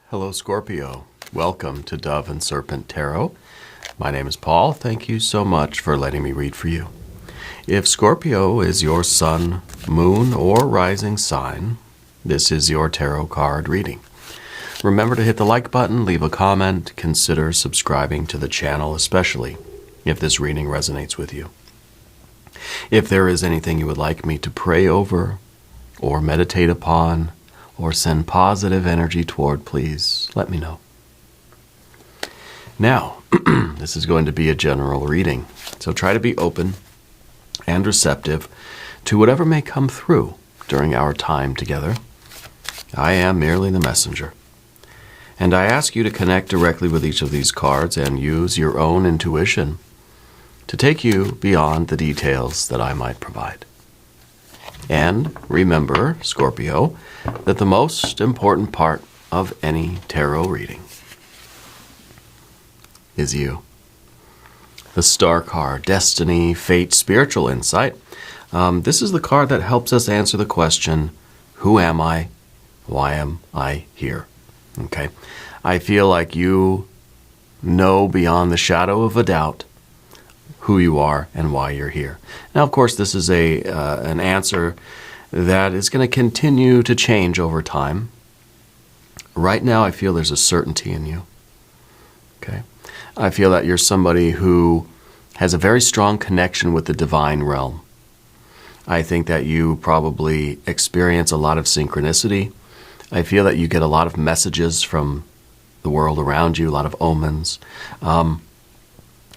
Hello, Scorpio. Welcome to Dove and Serpent Tarot. My name is Paul. Thank you so much for letting me read for you. If Scorpio is your sun, moon, or rising sign, this is your tarot card reading. Remember to hit the like button, leave a comment, consider subscribing to the channel, especially if this reading resonates with you. If there is anything you would like me to pray over or meditate upon, or send positive energy toward, please let me know. Now, this is going to be a general reading, so try to be open and receptive to whatever may come through during our time together. I am merely the messenger, and I ask you to connect directly with each of these cards and use your own intuition to take you beyond the details that I might provide. And remember, Scorpio, that the most important part of any tarot reading is you. The Star card, Destiny, Fate, Spiritual Insight. This is the card that helps us answer the question, who am I? Why am I here? Okay. I feel like you know beyond the shadow of a doubt who you are and why you're here. Now, of course, this is an answer that is going to continue to change over time. Right now, I feel there's a certainty in you. Okay, I feel that you're somebody who has a very strong connection with the divine realm. I think that you probably experience a lot of synchronicity. I feel that you get a lot of messages from the world around you, a lot of omens.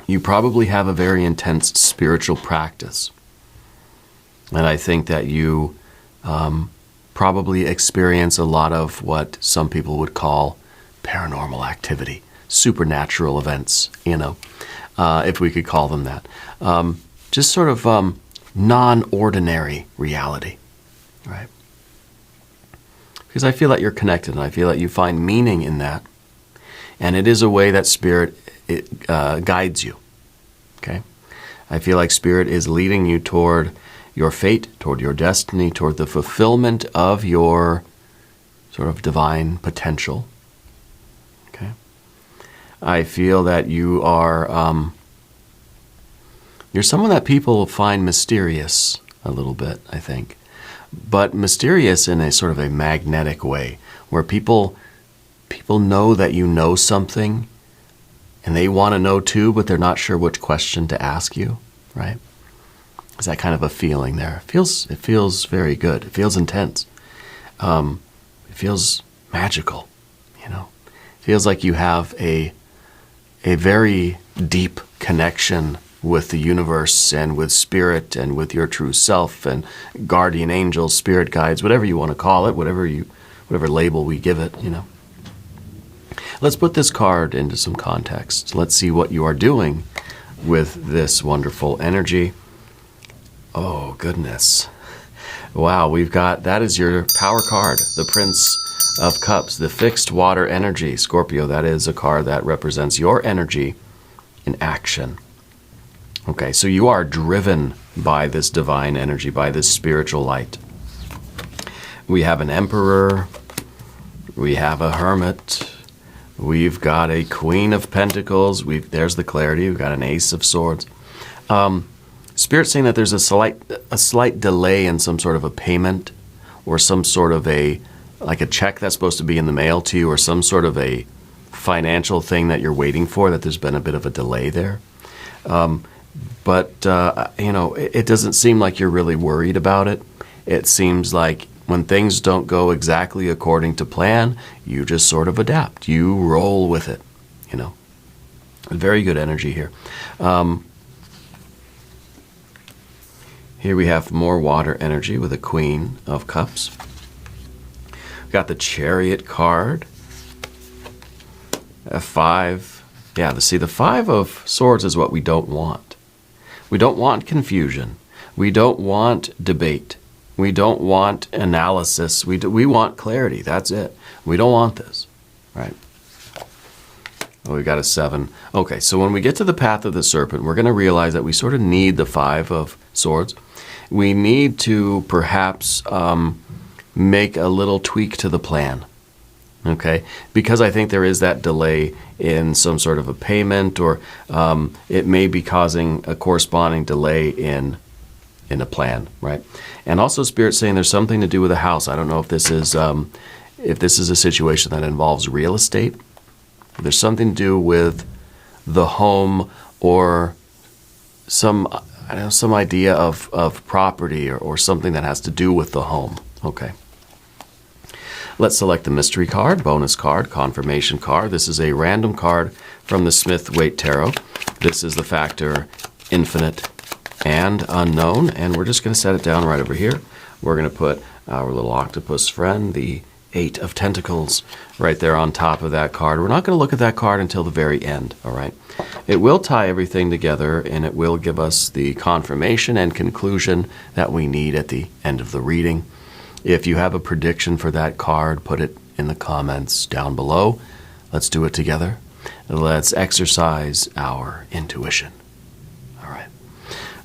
You probably have a very intense spiritual practice. And I think that you probably experience a lot of what some people would call paranormal activity, supernatural events, if we could call them that. Just sort of non-ordinary reality, right? Because I feel that you're connected, and I feel that you find meaning in that. And it is a way that Spirit guides you. Okay, I feel like Spirit is leading you toward your fate, toward your destiny, toward the fulfillment of your sort of divine potential. Okay, I feel that you are you're someone that people find mysterious a little bit, I think, but mysterious in a sort of a magnetic way, where people know that you know something. And they want to know too, but they're not sure which question to ask you, right? Is that kind of a feeling there? It feels very good. It feels intense. It feels magical, It feels like you have a very deep connection with the universe and with Spirit and with your true self and guardian angels, spirit guides, whatever you want to call it, whatever label we give it, Let's put this card into some context. Let's see what you are doing with this wonderful energy. Oh, goodness. Wow, that is your power card, the Prince of Cups, the fixed water energy. Scorpio, that is a card that represents your energy in action. Okay, so you are driven by this divine energy, by this spiritual light. We have an Emperor. We have a Hermit. We've got a Queen of Pentacles. There's the clarity. We've got an Ace of Swords. Spirit's saying that there's a slight delay in some sort of a payment, or some sort of like a check that's supposed to be in the mail to you, or some sort of a financial thing that you're waiting for, that there's been a bit of a delay there. But it doesn't seem like you're really worried about it. It seems like when things don't go exactly according to plan, you just sort of adapt. You roll with it, Very good energy here. Here we have more water energy with a Queen of Cups. We've got the Chariot card. A 5. Yeah, the 5 of Swords is what we don't want. We don't want confusion. We don't want debate. We don't want analysis. We want clarity. That's it. We don't want this, right? Oh, we got a 7. Okay, so when we get to the path of the serpent, we're going to realize that we sort of need the 5 of Swords. We need to perhaps make a little tweak to the plan. Okay, because I think there is that delay in some sort of a payment, or it may be causing a corresponding delay in a plan, right? And also Spirit saying there's something to do with a house. I don't know if this is a situation that involves real estate. There's something to do with the home, or some idea of property, or something that has to do with the home. Okay. Let's select the mystery card, bonus card, confirmation card. This is a random card from the Smith-Waite Tarot. This is the factor infinite and unknown, and we're just going to set it down right over here. We're going to put our little octopus friend, the Eight of Pentacles, right there on top of that card. We're not going to look at that card until the very end, all right? It will tie everything together, and it will give us the confirmation and conclusion that we need at the end of the reading. If you have a prediction for that card, put it in the comments down below. Let's do it together. Let's exercise our intuition. All right.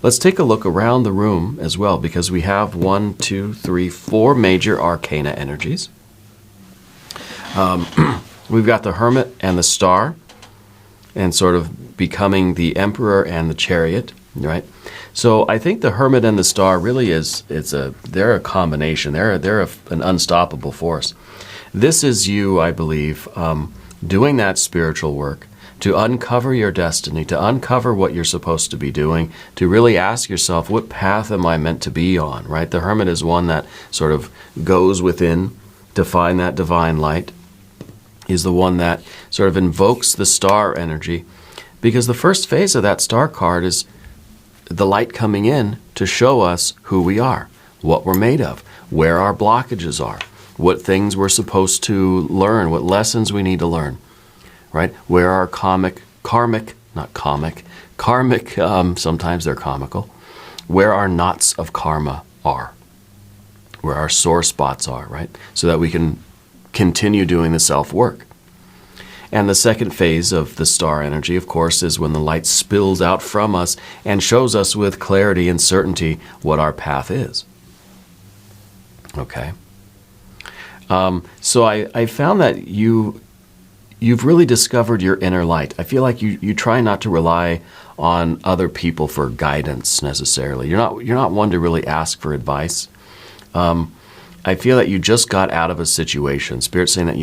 Let's take a look around the room as well, because we have 4 major arcana energies. We've got the Hermit and the Star, and sort of becoming the Emperor and the Chariot, right? So I think the Hermit and the Star really they're a combination. They're an unstoppable force. This is you, I believe, doing that spiritual work to uncover your destiny, to uncover what you're supposed to be doing, to really ask yourself, what path am I meant to be on, right? The Hermit is one that sort of goes within to find that divine light. He's the one that sort of invokes the star energy, because the first phase of that star card is the light coming in to show us who we are, what we're made of, where our blockages are, what things we're supposed to learn, what lessons we need to learn, right? Where our karmic, sometimes they're comical, where our knots of karma are, where our sore spots are, right? So that we can continue doing the self-work. And the second phase of the star energy, of course, is when the light spills out from us and shows us with clarity and certainty what our path is. Okay. So I found that you've really discovered your inner light. I feel like you try not to rely on other people for guidance necessarily. You're not one to really ask for advice. I feel that you just got out of a situation. Spirit's saying that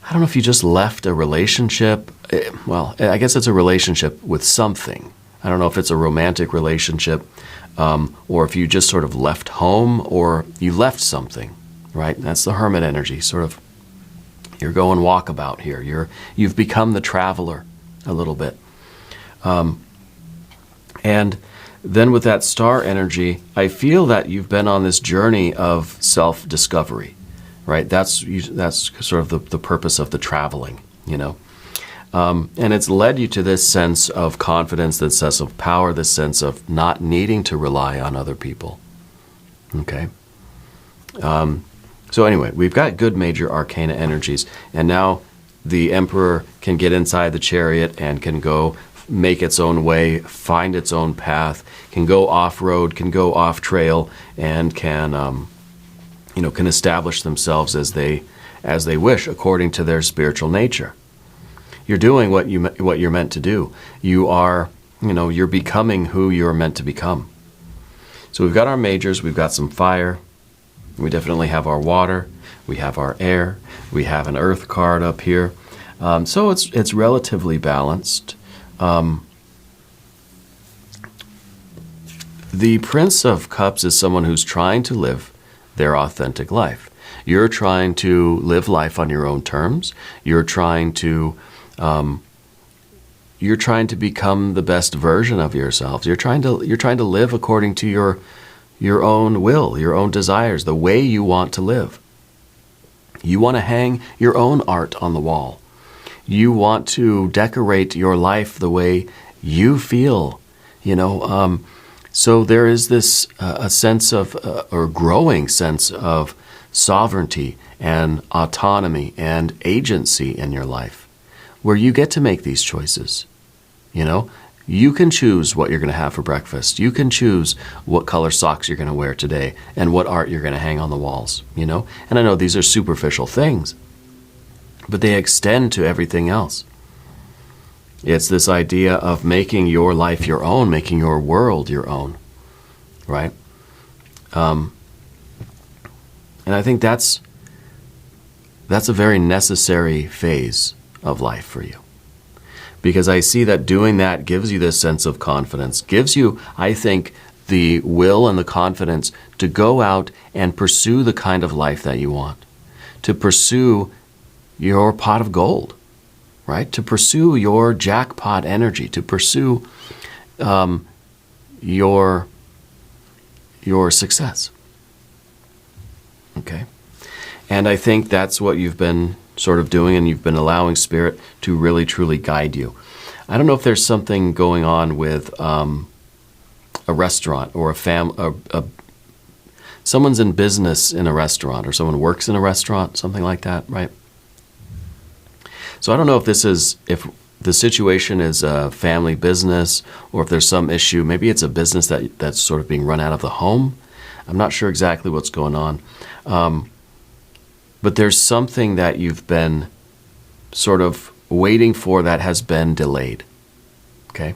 I don't know if you just left a relationship. Well, I guess it's a relationship with something. I don't know if it's a romantic relationship, or if you just sort of left home, or you left something, right? That's the Hermit energy, sort of. You're going walkabout here. You've become the traveler a little bit. And then with that star energy, I feel that you've been on this journey of self-discovery, right? That's sort of the purpose of the traveling, you know. And it's led you to this sense of confidence, this sense of power, this sense of not needing to rely on other people, okay? So anyway, we've got good major arcana energies, and now the Emperor can get inside the Chariot and can go make its own way, find its own path, can go off-road, can go off-trail, and can establish themselves as they wish according to their spiritual nature. You're doing what you're meant to do. You're becoming who you're meant to become. So we've got our majors, we've got some fire, we definitely have our water, we have our air, we have an earth card up here. So it's relatively balanced. The Prince of Cups is someone who's trying to live their authentic life. You're trying to live life on your own terms. You're trying to become the best version of yourselves. You're trying to live according to your own will, your own desires, the way you want to live. You want to hang your own art on the wall. You want to decorate your life the way you feel, So there is this a sense of, or growing sense of sovereignty and autonomy and agency in your life, where you get to make these choices. You can choose what you're going to have for breakfast. You can choose what color socks you're going to wear today and what art you're going to hang on the walls, you know? And I know these are superficial things, but they extend to everything else. It's this idea of making your life your own, making your world your own, right? And I think that's a very necessary phase of life for you. Because I see that doing that gives you this sense of confidence, gives you, I think, the will and the confidence to go out and pursue the kind of life that you want, to pursue your pot of gold, right? To pursue your jackpot energy, to pursue your success. Okay? And I think that's what you've been sort of doing, and you've been allowing Spirit to really, truly guide you. I don't know if there's something going on with a restaurant or someone's in business in a restaurant, or someone works in a restaurant, something like that, right? So I don't know if the situation is a family business, or if there's some issue. Maybe it's a business that's sort of being run out of the home. I'm not sure exactly what's going on. But there's something that you've been sort of waiting for that has been delayed, okay?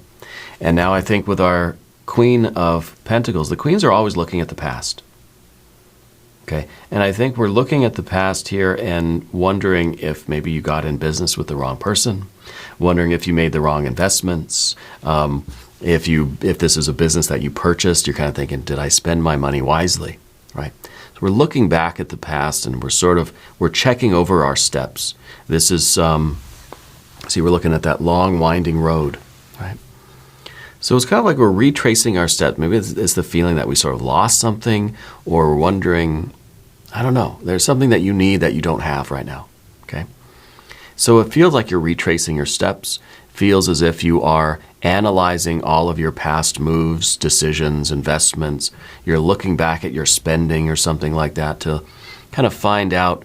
And now I think with our Queen of Pentacles, the queens are always looking at the past, okay? And I think we're looking at the past here and wondering if maybe you got in business with the wrong person, wondering if you made the wrong investments, if this is a business that you purchased, you're kind of thinking, did I spend my money wisely, right? We're looking back at the past, and we're checking over our steps. This is, see, we're looking at that long winding road, right? So it's kind of like we're retracing our steps. Maybe it's the feeling that we sort of lost something, or we're wondering, I don't know, there's something that you need that you don't have right now, okay? So it feels like you're retracing your steps. Feels as if you are analyzing all of your past moves, decisions, investments. You're looking back at your spending or something like that to kind of find out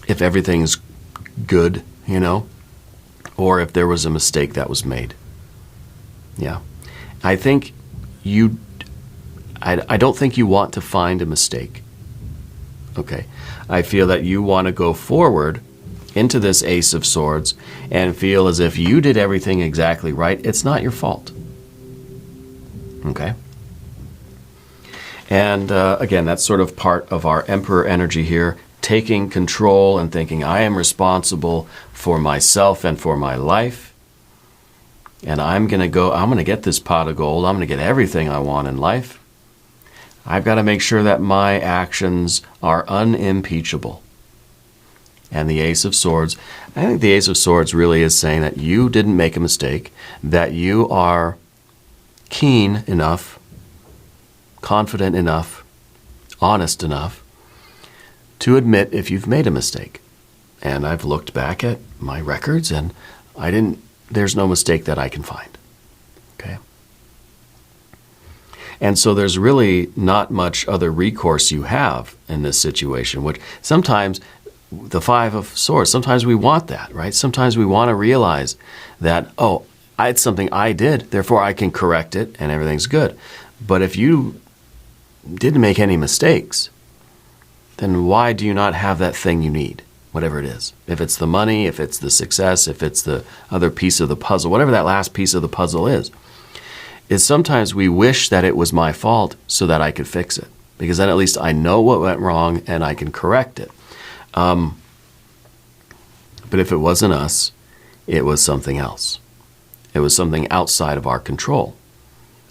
if everything's good, you know, or if there was a mistake that was made. Yeah. I think I don't think you want to find a mistake. Okay. I feel that you want to go forward into this Ace of Swords and feel as if you did everything exactly right. It's not your fault. Okay? And again, that's sort of part of our Emperor energy here, taking control and thinking, I am responsible for myself and for my life. And I'm going to get this pot of gold. I'm going to get everything I want in life. I've got to make sure that my actions are unimpeachable. And the Ace of Swords, I think the Ace of Swords really is saying that you didn't make a mistake, that you are keen enough, confident enough, honest enough to admit if you've made a mistake. And I've looked back at my records and there's no mistake that I can find. Okay? And so there's really not much other recourse you have in this situation, which sometimes the Five of Swords, sometimes we want that, right? Sometimes we want to realize that, it's something I did, therefore I can correct it and everything's good. But if you didn't make any mistakes, then why do you not have that thing you need, whatever it is? If it's the money, if it's the success, if it's the other piece of the puzzle, whatever that last piece of the puzzle is sometimes we wish that it was my fault so that I could fix it. Because then at least I know what went wrong and I can correct it. But if it wasn't us, it was something else. It was something outside of our control.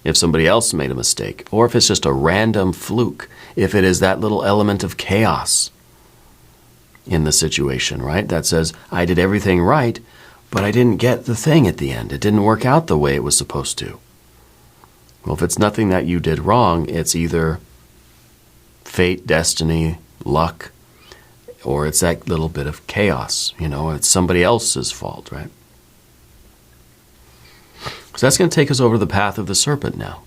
If somebody else made a mistake, or if it's just a random fluke, if it is that little element of chaos in the situation, right? That says, I did everything right, but I didn't get the thing at the end. It didn't work out the way it was supposed to. Well, if it's nothing that you did wrong, it's either fate, destiny, luck, or it's that little bit of chaos, it's somebody else's fault, right? So that's going to take us over the path of the Serpent now.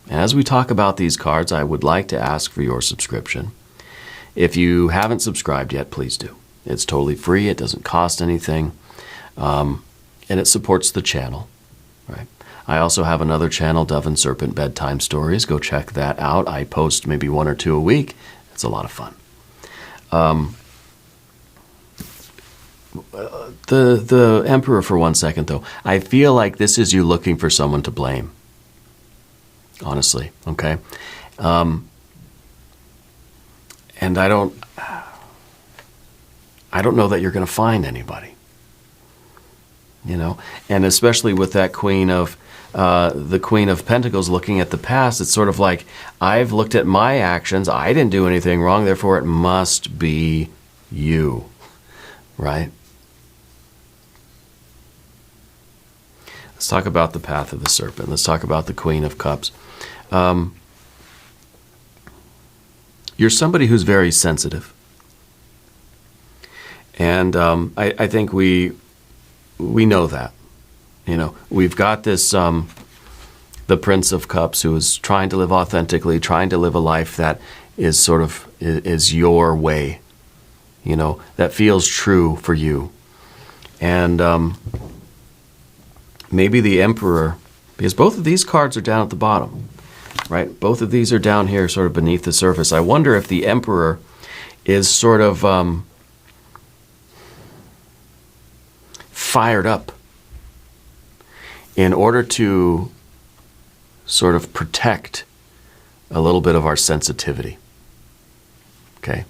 And as we talk about these cards, I would like to ask for your subscription. If you haven't subscribed yet, please do. It's totally free. It doesn't cost anything. And it supports the channel, right? I also have another channel, Dove and Serpent Bedtime Stories. Go check that out. I post maybe 1 or 2 a week. It's a lot of fun. The Emperor for 1 second, though. I feel like this is you looking for someone to blame. Honestly, okay? And I don't know that you're going to find anybody. You know? And especially with that the Queen of Pentacles looking at the past, it's sort of like, I've looked at my actions, I didn't do anything wrong, therefore it must be you, right? Let's talk about the path of the serpent. Let's talk about the Queen of Cups. You're somebody who's very sensitive. And I think we know that. You know, we've got this, the Prince of Cups, who is trying to live authentically, trying to live a life that is sort of, is your way, you know, that feels true for you. And maybe the Emperor, because both of these cards are down at the bottom, right? Both of these are down here sort of beneath the surface. I wonder if the Emperor is sort of fired up in order to sort of protect a little bit of our sensitivity. Okay?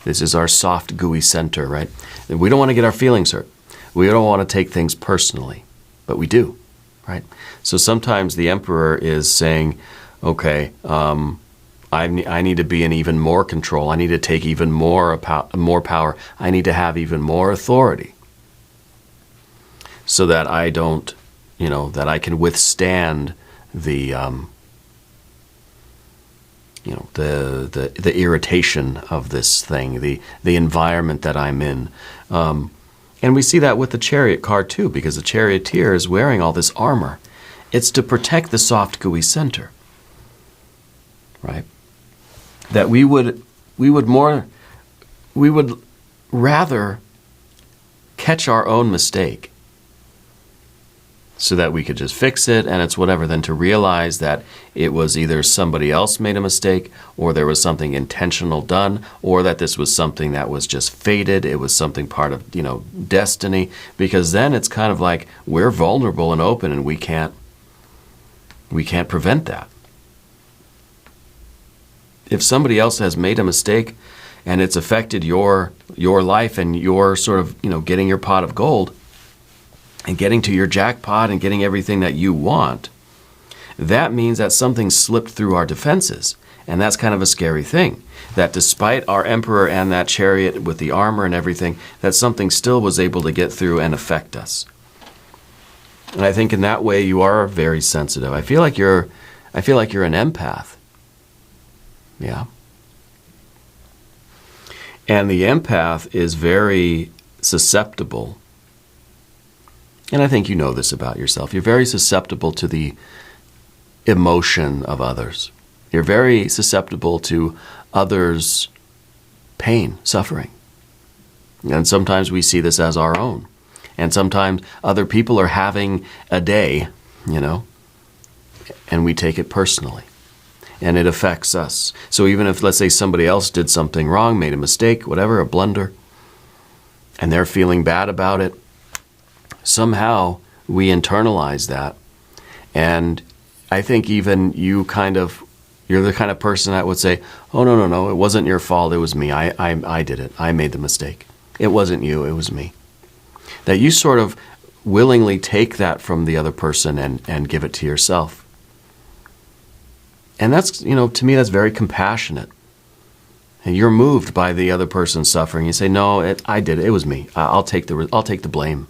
This is our soft, gooey center, right? And we don't want to get our feelings hurt. We don't want to take things personally, but we do, right? So sometimes the Emperor is saying, okay, I need to be in even more control. I need to take even more power. I need to have even more authority so that I don't, you know, that I can withstand the, you know, the irritation of this thing, the environment that I'm in. And we see that with the Chariot card too, because the Charioteer is wearing all this armor. It's to protect the soft, gooey center, right? That we would rather catch our own mistake so that we could just fix it and it's whatever, than to realize that it was either somebody else made a mistake, or there was something intentional done, or that this was something that was just fated. It was something part of, you know, destiny, because then it's kind of like we're vulnerable and open and we can't prevent that. If somebody else has made a mistake and it's affected your life and your sort of, you know, getting your pot of gold and getting to your jackpot and getting everything that you want, that means that something slipped through our defenses. And that's kind of a scary thing, that despite our Emperor and that Chariot with the armor and everything, that something still was able to get through and affect us. And I think in that way you are very sensitive. I feel like you're an empath. Yeah. And the empath is very susceptible. And I think you know this about yourself. You're very susceptible to the emotion of others. You're very susceptible to others' pain, suffering. And sometimes we see this as our own. And sometimes other people are having a day, you know, and we take it personally. And it affects us. So even if, let's say, somebody else did something wrong, made a mistake, whatever, a blunder, and they're feeling bad about it, somehow we internalize that. And I think even you're the kind of person that would say, oh, no, it wasn't your fault, it was me. I did it. I made the mistake. It wasn't you, it was me. That you sort of willingly take that from the other person and give it to yourself. And that's, you know, to me, that's very compassionate. And you're moved by the other person's suffering. You say, no, I did it. It was me. I'll take the blame.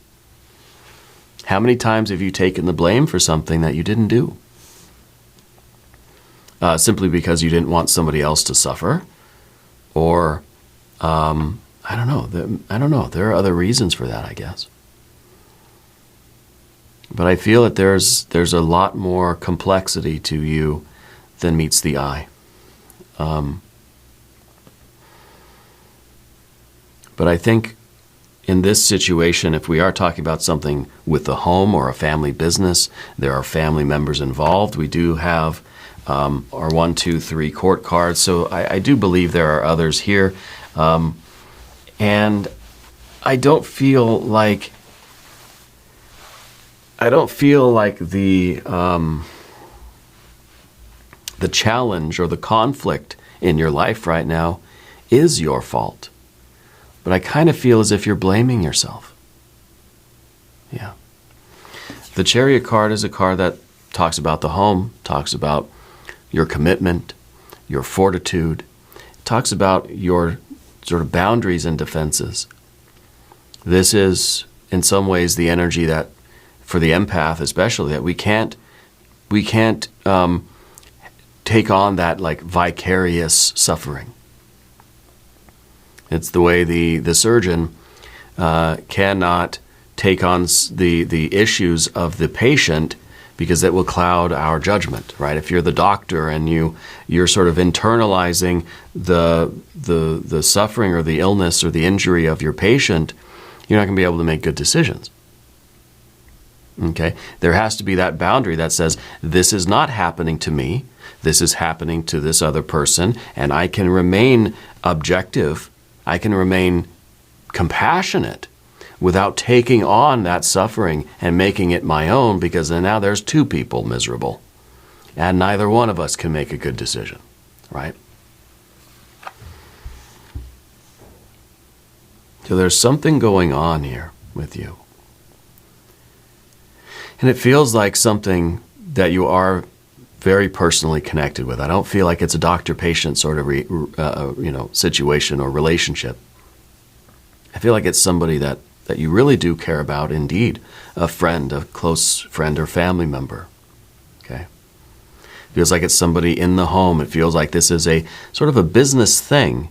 How many times have you taken the blame for something that you didn't do? Simply because you didn't want somebody else to suffer? Or, I don't know. There are other reasons for that, I guess. But I feel that there's a lot more complexity to you than meets the eye. But I think in this situation, if we are talking about something with the home or a family business, there are family members involved. We do have our 1, 2, 3 court cards. So I do believe there are others here. And I don't feel like the challenge or the conflict in your life right now is your fault. But I kind of feel as if you're blaming yourself. Yeah. The Chariot card is a card that talks about the home, talks about your commitment, your fortitude, talks about your sort of boundaries and defenses. This is, in some ways, the energy that, for the empath especially, that we can't take on that like vicarious suffering. It's the way the surgeon cannot take on the issues of the patient, because it will cloud our judgment, right? If you're the doctor and you're sort of internalizing the suffering or the illness or the injury of your patient, you're not going to be able to make good decisions. Okay? There has to be that boundary that says, this is not happening to me, this is happening to this other person, and I can remain objective, I can remain compassionate without taking on that suffering and making it my own, because then now there's 2 people miserable, and neither one of us can make a good decision, right? So there's something going on here with you. And it feels like something that you are very personally connected with. I don't feel like it's a doctor-patient sort of situation or relationship. I feel like it's somebody that you really do care about, indeed, a friend, a close friend or family member. Okay? Feels like it's somebody in the home. It feels like this is a sort of a business thing,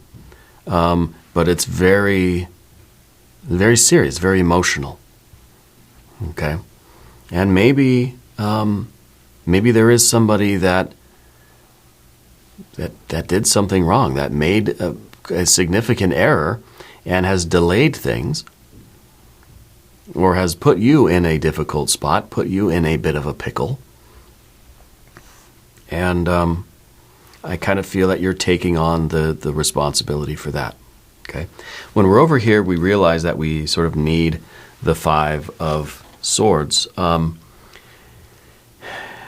but it's very, very serious, very emotional. Okay? And maybe there is somebody that did something wrong, that made a significant error and has delayed things, or has put you in a difficult spot, put you in a bit of a pickle. And I kind of feel that you're taking on the responsibility for that. Okay? When we're over here, we realize that we sort of need the 5 of Swords. And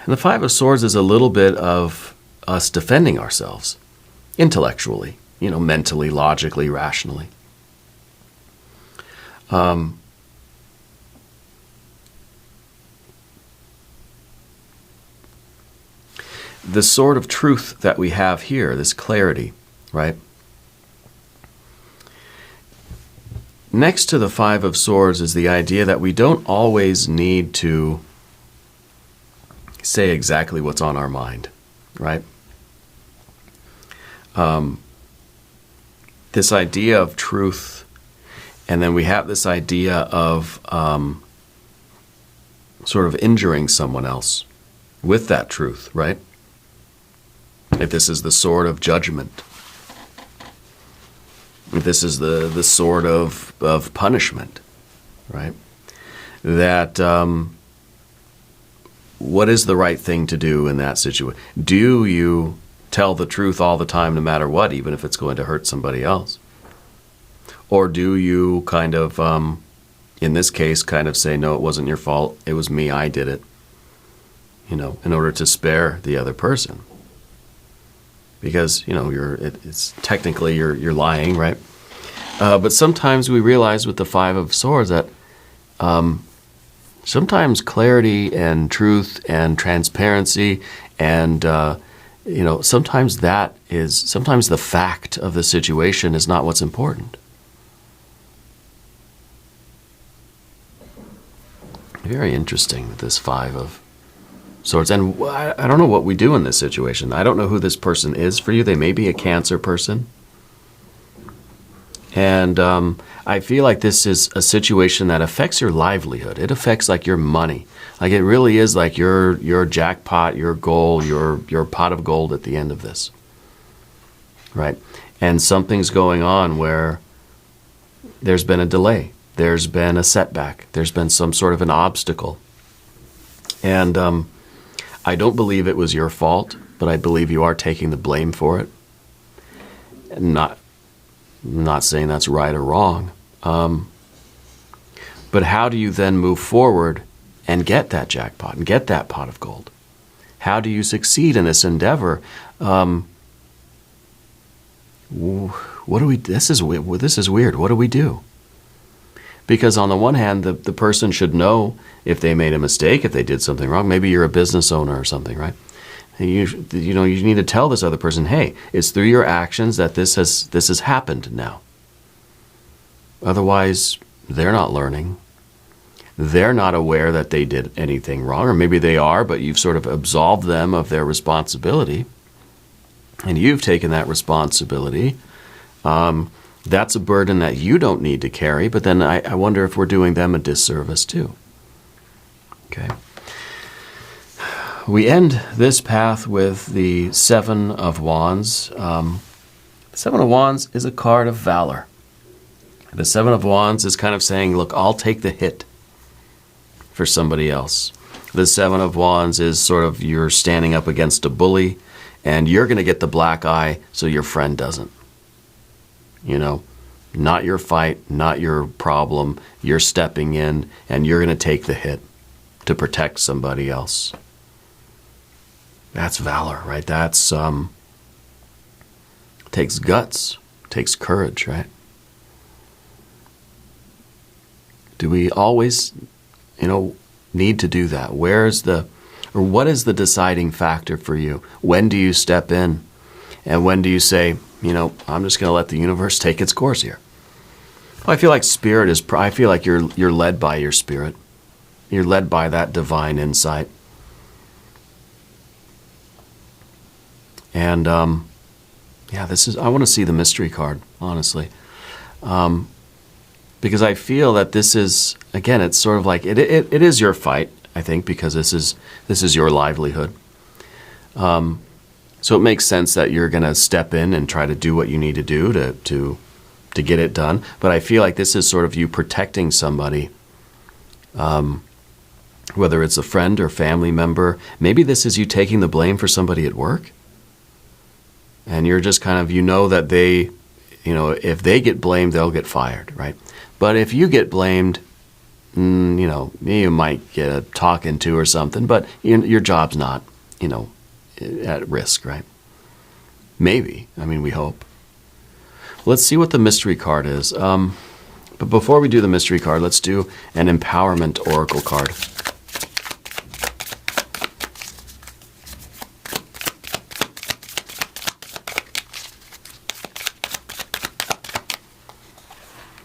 the 5 of Swords is a little bit of us defending ourselves intellectually, mentally, logically, rationally. The sword of truth that we have here, this clarity, right? Next to the 5 of Swords is the idea that we don't always need to say exactly what's on our mind, right? This idea of truth, and then we have this idea of sort of injuring someone else with that truth, right? If this is the sword of judgment, if this is the sword of punishment, right? That what is the right thing to do in that situation? Do you tell the truth all the time, no matter what, even if it's going to hurt somebody else? Or do you kind of, in this case, kind of say, no, it wasn't your fault, it was me, I did it, in order to spare the other person? Because, it's technically you're lying, right? But sometimes we realize with the 5 of Swords that sometimes clarity and truth and transparency and, sometimes the fact of the situation is not what's important. Very interesting with this 5 of Swords. And I don't know what we do in this situation. I don't know who this person is for you. They may be a Cancer person. And I feel like this is a situation that affects your livelihood. It affects like your money. Like it really is like your jackpot, your goal, your pot of gold at the end of this. Right? And something's going on where there's been a delay. There's been a setback. There's been some sort of an obstacle. And I don't believe it was your fault, but I believe you are taking the blame for it. And not saying that's right or wrong. But how do you then move forward and get that jackpot and get that pot of gold? How do you succeed in this endeavor? What do we? This is weird. What do we do? Because on the one hand, the person should know if they made a mistake, if they did something wrong. Maybe you're a business owner or something, right? And you need to tell this other person, hey, it's through your actions that this has happened now. Otherwise, they're not learning. They're not aware that they did anything wrong, or maybe they are, but you've sort of absolved them of their responsibility, and you've taken that responsibility. That's a burden that you don't need to carry, but then I wonder if we're doing them a disservice too. Okay. We end this path with the Seven of Wands. The Seven of Wands is a card of valor. The Seven of Wands is kind of saying, look, I'll take the hit for somebody else. The Seven of Wands is sort of you're standing up against a bully, and you're going to get the black eye so your friend doesn't. Not your fight, not your problem. You're stepping in, and you're going to take the hit to protect somebody else. That's valor, right? That's takes guts, takes courage, right? Do we always, need to do that? What is the deciding factor for you? When do you step in? And when do you say, I'm just going to let the universe take its course here? Well, I feel like I feel like you're led by your spirit. You're led by that divine insight. And, I want to see the mystery card, honestly. Because I feel that this is, again, it's sort of like, it is your fight, I think, because this is your livelihood. So it makes sense that you're going to step in and try to do what you need to do to get it done. But I feel like this is sort of you protecting somebody, whether it's a friend or family member. Maybe this is you taking the blame for somebody at work. And you're just kind of, that they, if they get blamed, they'll get fired, right? But if you get blamed, you might get a talking to or something, but your job's not, at risk, right? Maybe. We hope. Let's see what the mystery card is. But before we do the mystery card, let's do an empowerment oracle card.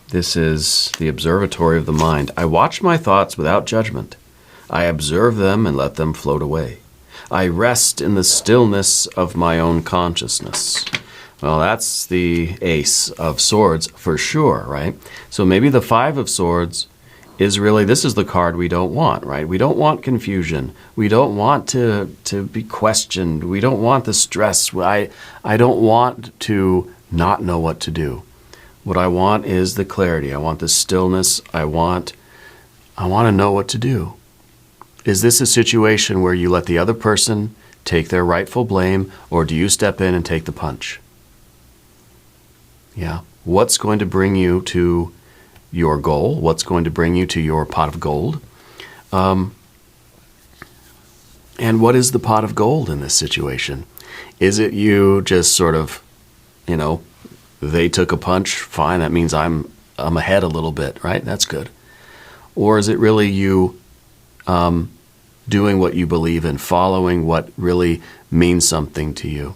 This is the observatory of the mind. I watch my thoughts without judgment. I observe them and let them float away. I rest in the stillness of my own consciousness. Well, that's the Ace of Swords for sure, right? So maybe the Five of Swords is really, this is the card we don't want, right? We don't want confusion. We don't want to be questioned. We don't want the stress. I don't want to not know what to do. What I want is the clarity. I want the stillness. I want to know what to do. Is this a situation where you let the other person take their rightful blame, or do you step in and take the punch? Yeah. What's going to bring you to your goal? What's going to bring you to your pot of gold? And what is the pot of gold in this situation? Is it you just sort of, they took a punch, fine, that means I'm ahead a little bit, right? That's good. Or is it really you doing what you believe in, following what really means something to you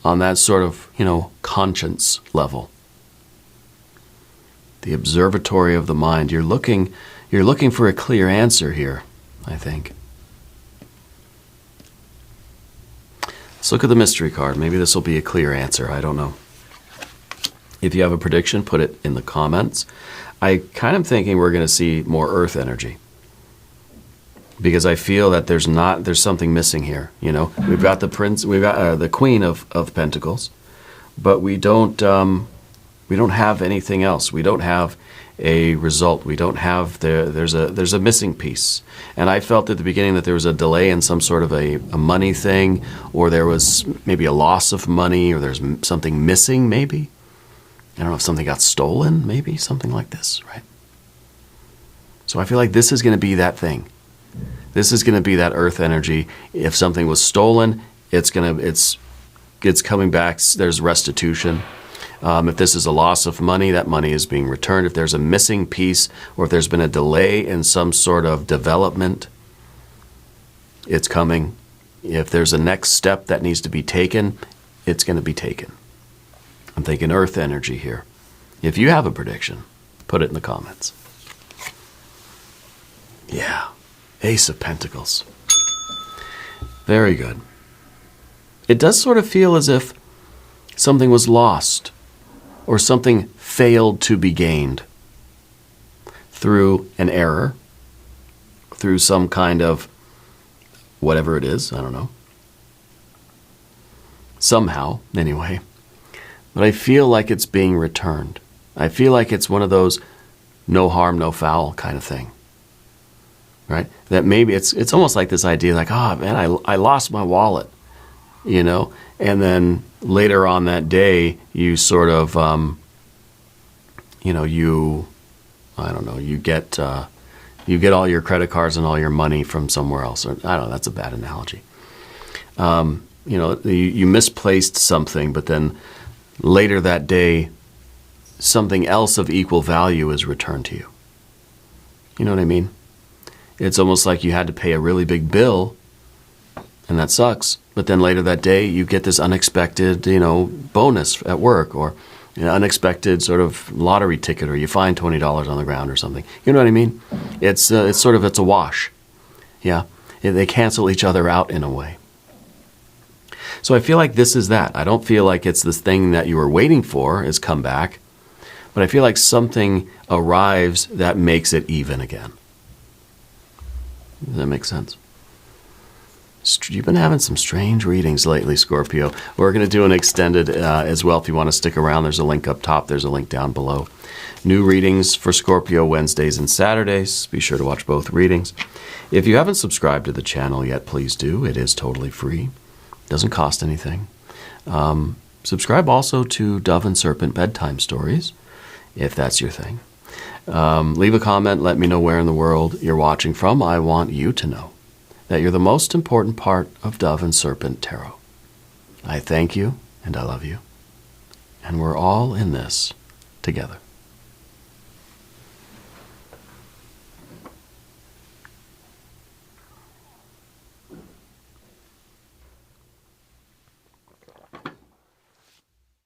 on that sort of, conscience level? The observatory of the mind. You're looking for a clear answer here, I think. Let's look at the mystery card. Maybe this will be a clear answer. I don't know. If you have a prediction, put it in the comments. I kind of thinking we're going to see more earth energy, because I feel that there's something missing here. We've got the prince, we've got the Queen of Pentacles, but we don't have anything else. We don't have a result. We don't have there's a missing piece. And I felt at the beginning that there was a delay in some sort of a money thing, or there was maybe a loss of money, or there's something missing maybe. I don't know if something got stolen, maybe something like this, right? So I feel like this is going to be that thing. This is going to be that earth energy. If something was stolen, it's coming back. There's restitution. If this is a loss of money, that money is being returned. If there's a missing piece, or if there's been a delay in some sort of development, it's coming. If there's a next step that needs to be taken, it's going to be taken. I'm thinking earth energy here. If you have a prediction, put it in the comments. Yeah. Ace of Pentacles. Very good. It does sort of feel as if something was lost, or something failed to be gained through an error, through some kind of whatever it is, I don't know. Somehow, anyway. But I feel like it's being returned. I feel like it's one of those no harm, no foul kind of thing. Right? That maybe it's almost like this idea like, oh man, I lost my wallet, you know? And then later on that day, you sort of, you get all your credit cards and all your money from somewhere else. Or, I don't know, that's a bad analogy. You misplaced something, but then later that day, something else of equal value is returned to you. You know what I mean? It's almost like you had to pay a really big bill, and that sucks. But then later that day, you get this unexpected, bonus at work, or unexpected sort of lottery ticket, or you find $20 on the ground or something. You know what I mean? It's a wash. Yeah, they cancel each other out in a way. So I feel like this is that. I don't feel like it's this thing that you were waiting for is come back, but I feel like something arrives that makes it even again. Does that make sense? You've been having some strange readings lately, Scorpio. We're going to do an extended as well. If you want to stick around, there's a link up top. There's a link down below. New readings for Scorpio Wednesdays and Saturdays. Be sure to watch both readings. If you haven't subscribed to the channel yet, please do. It is totally free. Doesn't cost anything. Subscribe also to Dove and Serpent bedtime stories, if that's your thing. Leave a comment. Let me know where in the world you're watching from. I want you to know that you're the most important part of Dove and Serpent Tarot. I thank you, and I love you. And we're all in this together.